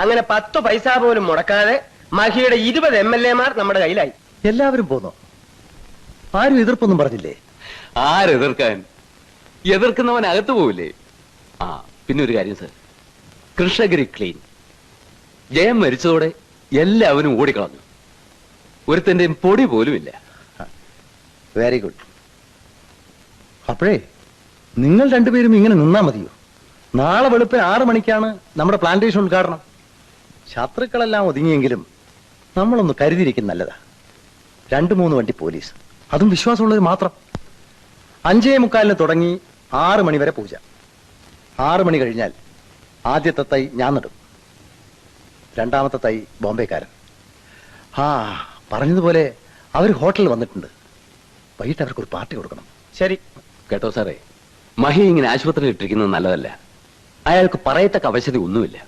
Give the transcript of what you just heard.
അങ്ങനെ 10 പൈസ പോലും മുടക്കാതെ മഹിയുടെ 20 MLA-മാർ നമ്മുടെ കയ്യിലായി. എല്ലാവരും പോന്നോ? ആരും എതിർപ്പൊന്നും പറഞ്ഞില്ലേ? ആരെതിർക്കാൻ? എതിർക്കുന്നവൻ അകത്ത് പോവില്ലേ? ആ പിന്നെ ഒരു കാര്യം സർ, കൃഷ്ണഗിരി ക്ലീൻ. ജയം മരിച്ചതോടെ എല്ലാവരും ഓടിക്കളഞ്ഞു. ഒരുത്തന്റെയും പൊടി പോലുമില്ല. Very good. അപ്പോഴേ നിങ്ങൾ രണ്ടുപേരും ഇങ്ങനെ നിന്നാ മതിയോ? നാളെ വെളുപ്പിന് 6 മണിക്കാണ് നമ്മുടെ പ്ലാന്റേഷൻ ഉദ്ഘാടനം. ശത്രുക്കളെല്ലാം ഒതുങ്ങിയെങ്കിലും നമ്മളൊന്ന് കരുതിയിരിക്കും നല്ലതാ. 2-3 വണ്ടി പോലീസ്, അതും വിശ്വാസമുള്ളവർ മാത്രം. 5:45 തുടങ്ങി 6 മണി വരെ പൂജ. 6 മണി കഴിഞ്ഞാൽ ആദ്യത്തെ തൈ ഞാൻ നടും, രണ്ടാമത്തെ തൈ ബോംബെക്കാരൻ. പറഞ്ഞതുപോലെ അവർ ഹോട്ടലിൽ വന്നിട്ടുണ്ട്. വൈകിട്ട് അവർക്കൊരു പാർട്ടി കൊടുക്കണം. ശരി കേട്ടോ സാറേ, മഹി ഇങ്ങനെ ആശുപത്രിയിൽ ഇട്ടിരിക്കുന്നത് നല്ലതല്ല. അയാൾക്ക് പറയത്തക്ക അവശത ഒന്നുമില്ല.